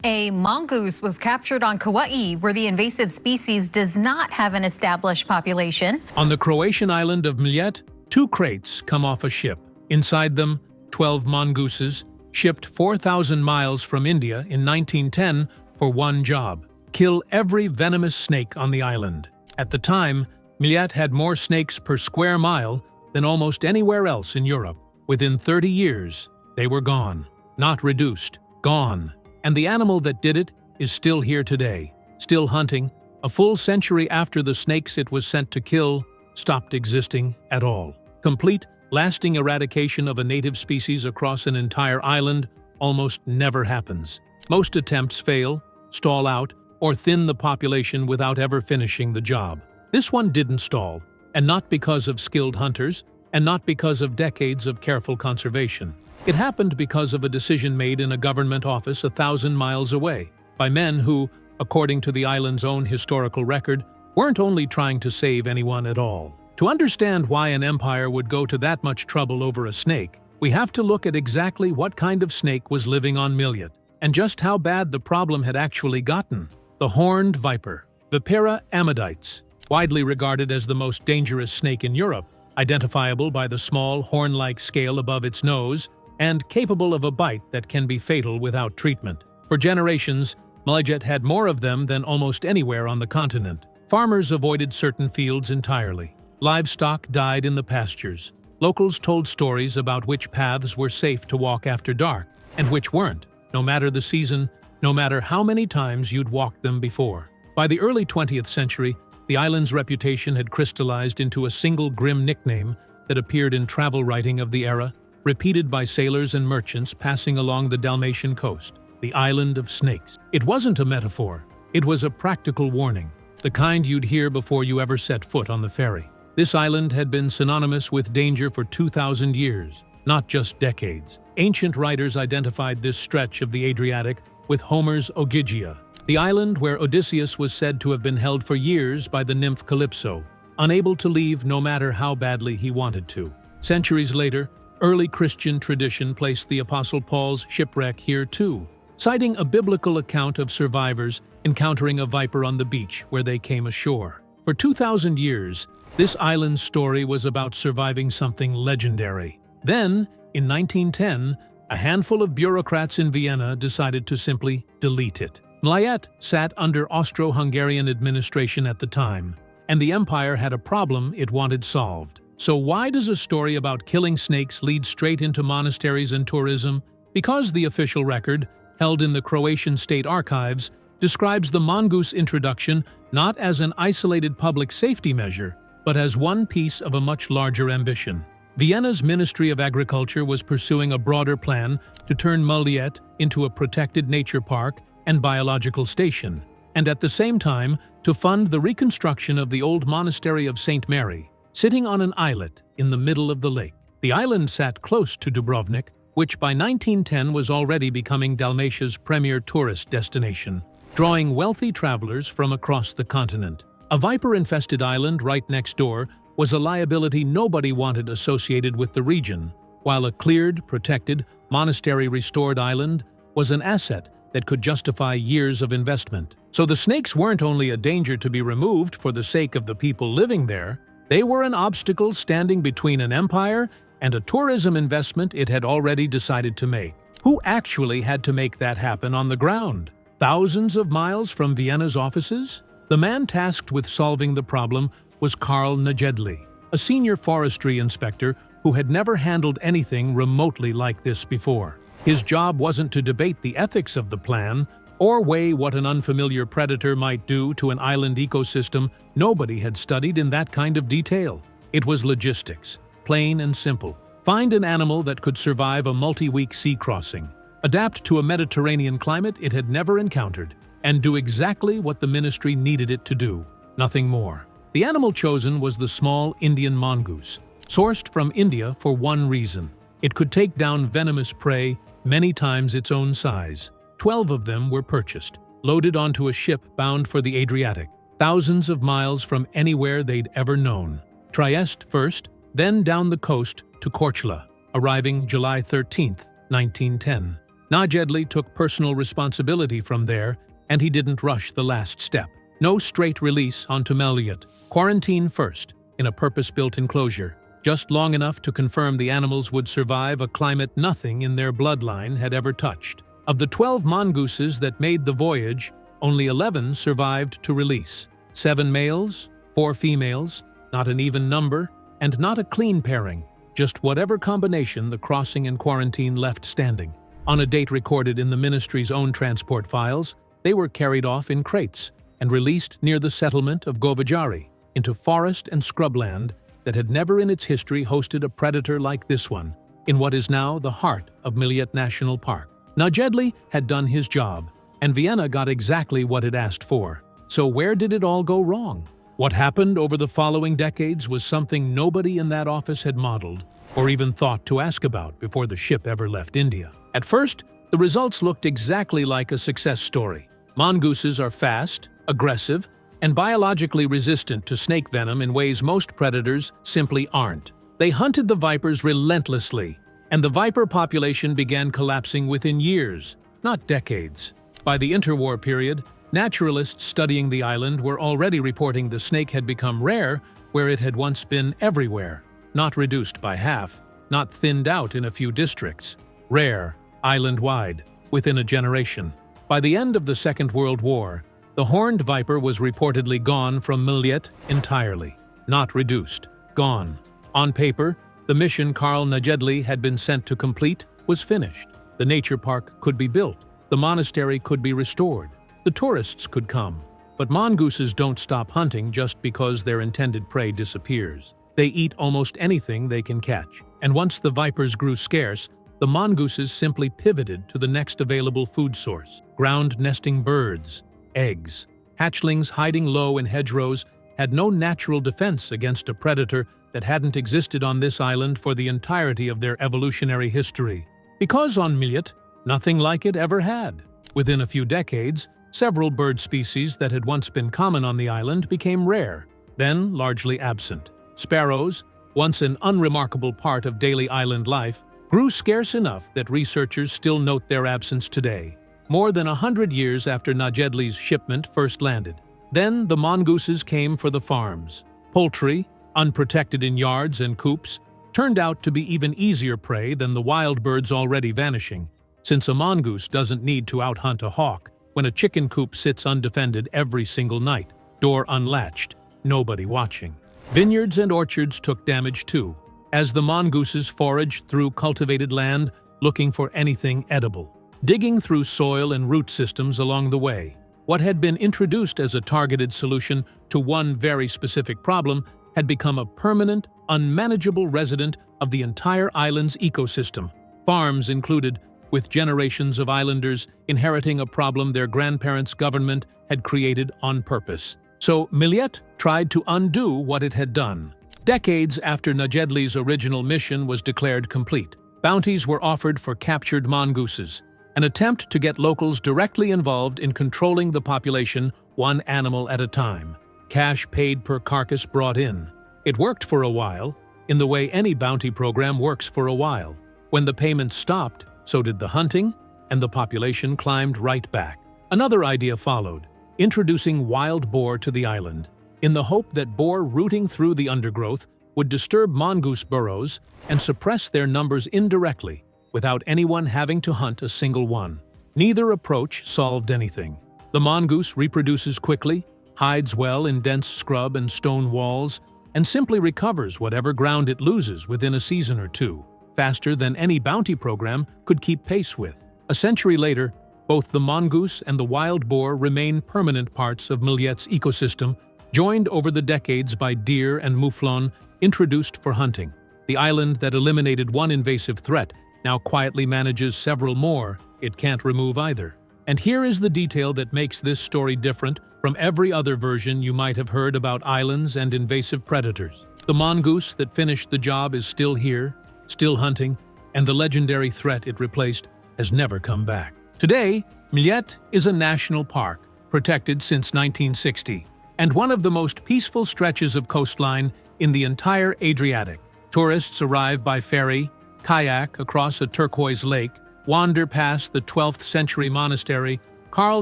A mongoose was captured on Kauai, where the invasive species does not have an established population. On the Croatian island of Mljet, 2 crates come off a ship. Inside them, 12 mongooses, shipped 4,000 miles from India in 1910 for one job: kill every venomous snake on the island. At the time, Mljet had more snakes per square mile than almost anywhere else in Europe. Within 30 years, they were gone. Not reduced, gone. And the animal that did it is still here today, still hunting, a full century after the snakes it was sent to kill stopped existing at all. Complete, lasting eradication of a native species across an entire island almost never happens. Most attempts fail, stall out, or thin the population without ever finishing the job. This one didn't stall, and not because of skilled hunters, and not because of decades of careful conservation. It happened because of a decision made in a government office 1,000 miles away, by men who, according to the island's own historical record, weren't only trying to save anyone at all. To understand why an empire would go to that much trouble over a snake, we have to look at exactly what kind of snake was living on Mljet, and just how bad the problem had actually gotten. The horned viper, Vipera ammodytes, widely regarded as the most dangerous snake in Europe, identifiable by the small horn-like scale above its nose, and capable of a bite that can be fatal without treatment. For generations, Mljet had more of them than almost anywhere on the continent. Farmers avoided certain fields entirely. Livestock died in the pastures. Locals told stories about which paths were safe to walk after dark, and which weren't, no matter the season, no matter how many times you'd walked them before. By the early 20th century, the island's reputation had crystallized into a single grim nickname that appeared in travel writing of the era, repeated by sailors and merchants passing along the Dalmatian coast: the Island of Snakes. It wasn't a metaphor. It was a practical warning, the kind you'd hear before you ever set foot on the ferry. This island had been synonymous with danger for 2,000 years, not just decades. Ancient writers identified this stretch of the Adriatic with Homer's Ogygia, the island where Odysseus was said to have been held for years by the nymph Calypso, unable to leave no matter how badly he wanted to. Centuries later, early Christian tradition placed the Apostle Paul's shipwreck here too, citing a biblical account of survivors encountering a viper on the beach where they came ashore. For 2,000 years, this island's story was about surviving something legendary. Then, in 1910, a handful of bureaucrats in Vienna decided to simply delete it. Mljet sat under Austro-Hungarian administration at the time, and the empire had a problem it wanted solved. So why does a story about killing snakes lead straight into monasteries and tourism? Because the official record, held in the Croatian state archives, describes the mongoose introduction not as an isolated public safety measure, but as one piece of a much larger ambition. Vienna's Ministry of Agriculture was pursuing a broader plan to turn Mljet into a protected nature park and biological station, and at the same time to fund the reconstruction of the old monastery of St. Mary, sitting on an islet in the middle of the lake. The island sat close to Dubrovnik, which by 1910 was already becoming Dalmatia's premier tourist destination, drawing wealthy travelers from across the continent. A viper-infested island right next door was a liability nobody wanted associated with the region, while a cleared, protected, monastery-restored island was an asset that could justify years of investment. So the snakes weren't only a danger to be removed for the sake of the people living there, they were an obstacle standing between an empire and a tourism investment it had already decided to make. Who actually had to make that happen on the ground? Thousands of miles from Vienna's offices? The man tasked with solving the problem was Karl Najedli, a senior forestry inspector who had never handled anything remotely like this before. His job wasn't to debate the ethics of the plan or weigh what an unfamiliar predator might do to an island ecosystem nobody had studied in that kind of detail. It was logistics, plain and simple. Find an animal that could survive a multi-week sea crossing, adapt to a Mediterranean climate it had never encountered, and do exactly what the ministry needed it to do, nothing more. The animal chosen was the small Indian mongoose, sourced from India for one reason: it could take down venomous prey many times its own size. 12 of them were purchased, loaded onto a ship bound for the Adriatic, thousands of miles from anywhere they'd ever known. Trieste first, then down the coast to Korčula, arriving July 13, 1910. Najedli took personal responsibility from there, and he didn't rush the last step. No straight release onto Mljet. Quarantine first, in a purpose-built enclosure, just long enough to confirm the animals would survive a climate nothing in their bloodline had ever touched. Of the 12 mongooses that made the voyage, only 11 survived to release. 7 males, 4 females, not an even number, and not a clean pairing, just whatever combination the crossing and quarantine left standing. On a date recorded in the ministry's own transport files, they were carried off in crates and released near the settlement of Govajari, into forest and scrubland that had never in its history hosted a predator like this one, in what is now the heart of Mljet National Park. Najedli had done his job, and Vienna got exactly what it asked for. So where did it all go wrong? What happened over the following decades was something nobody in that office had modeled or even thought to ask about before the ship ever left India. At first, the results looked exactly like a success story. Mongooses are fast, aggressive, and biologically resistant to snake venom in ways most predators simply aren't. They hunted the vipers relentlessly, and the viper population began collapsing within years, not decades. By the interwar period, naturalists studying the island were already reporting the snake had become rare where it had once been everywhere, not reduced by half, not thinned out in a few districts. Rare, island-wide, within a generation. By the end of the Second World War, the horned viper was reportedly gone from Mljet entirely. Not reduced, gone. On paper, the mission Karl Najedli had been sent to complete was finished. The nature park could be built. The monastery could be restored. The tourists could come. But mongooses don't stop hunting just because their intended prey disappears. They eat almost anything they can catch. And once the vipers grew scarce, the mongooses simply pivoted to the next available food source. Ground-nesting birds, eggs. Hatchlings hiding low in hedgerows had no natural defense against a predator that hadn't existed on this island for the entirety of their evolutionary history. Because on Mljet, nothing like it ever had. Within a few decades, several bird species that had once been common on the island became rare, then largely absent. Sparrows, once an unremarkable part of daily island life, grew scarce enough that researchers still note their absence today, more than 100 years after Najedli's shipment first landed. Then the mongooses came for the farms. Poultry, unprotected in yards and coops, turned out to be even easier prey than the wild birds already vanishing, since a mongoose doesn't need to outhunt a hawk when a chicken coop sits undefended every single night, door unlatched, nobody watching. Vineyards and orchards took damage too, as the mongooses foraged through cultivated land looking for anything edible, digging through soil and root systems along the way. What had been introduced as a targeted solution to one very specific problem had become a permanent, unmanageable resident of the entire island's ecosystem, farms included, with generations of islanders inheriting a problem their grandparents' government had created on purpose. So Mljet tried to undo what it had done. Decades after Najedli's original mission was declared complete, bounties were offered for captured mongooses, an attempt to get locals directly involved in controlling the population one animal at a time. Cash paid per carcass brought in. It worked for a while, in the way any bounty program works for a while. When the payments stopped, so did the hunting, and the population climbed right back. Another idea followed, introducing wild boar to the island, in the hope that boar rooting through the undergrowth would disturb mongoose burrows and suppress their numbers indirectly, without anyone having to hunt a single one. Neither approach solved anything. The mongoose reproduces quickly, hides well in dense scrub and stone walls, and simply recovers whatever ground it loses within a season or two, faster than any bounty program could keep pace with. A century later, both the mongoose and the wild boar remain permanent parts of Mljet's ecosystem, joined over the decades by deer and mouflon introduced for hunting. The island that eliminated one invasive threat now quietly manages several more it can't remove either. And here is the detail that makes this story different from every other version you might have heard about islands and invasive predators. The mongoose that finished the job is still here, still hunting, and the legendary threat it replaced has never come back. Today, Mljet is a national park, protected since 1960, and one of the most peaceful stretches of coastline in the entire Adriatic. Tourists arrive by ferry, kayak across a turquoise lake, wander past the 12th century monastery Karl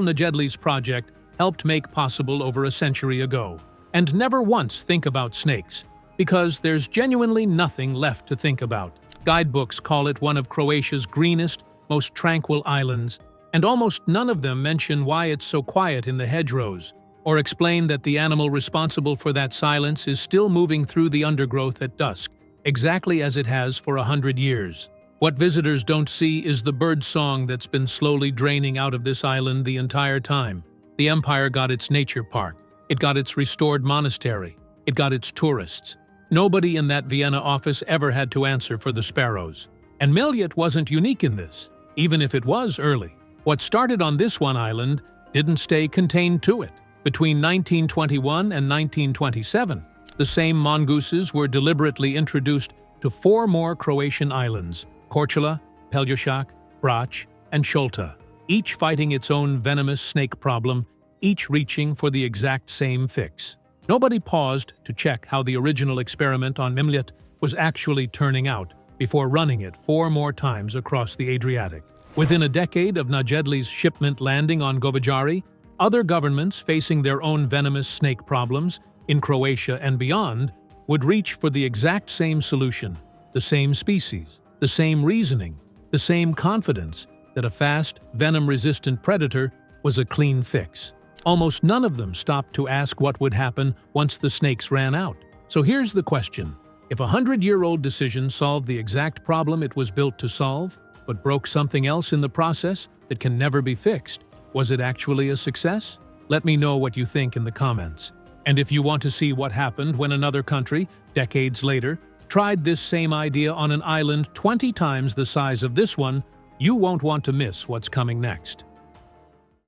Najedli's project helped make possible over a century ago. And never once think about snakes, because there's genuinely nothing left to think about. Guidebooks call it one of Croatia's greenest, most tranquil islands, and almost none of them mention why it's so quiet in the hedgerows, or explain that the animal responsible for that silence is still moving through the undergrowth at dusk, exactly as it has for 100 years. What visitors don't see is the bird song that's been slowly draining out of this island the entire time. The empire got its nature park. It got its restored monastery. It got its tourists. Nobody in that Vienna office ever had to answer for the sparrows. And Mljet wasn't unique in this, even if it was early. What started on this one island didn't stay contained to it. Between 1921 and 1927, the same mongooses were deliberately introduced to 4 more Croatian islands: Korčula, Pelješac, Brač, and Šolta, each fighting its own venomous snake problem, each reaching for the exact same fix. Nobody paused to check how the original experiment on Mljet was actually turning out before running it 4 more times across the Adriatic. Within a decade of Najedli's shipment landing on Govajari, other governments facing their own venomous snake problems in Croatia and beyond would reach for the exact same solution, the same species, the same reasoning, the same confidence that a fast, venom-resistant predator was a clean fix. Almost none of them stopped to ask what would happen once the snakes ran out. So here's the question. If a 100-year-old decision solved the exact problem it was built to solve, but broke something else in the process that can never be fixed, was it actually a success? Let me know what you think in the comments. And if you want to see what happened when another country, decades later, tried this same idea on an island 20 times the size of this one, you won't want to miss what's coming next.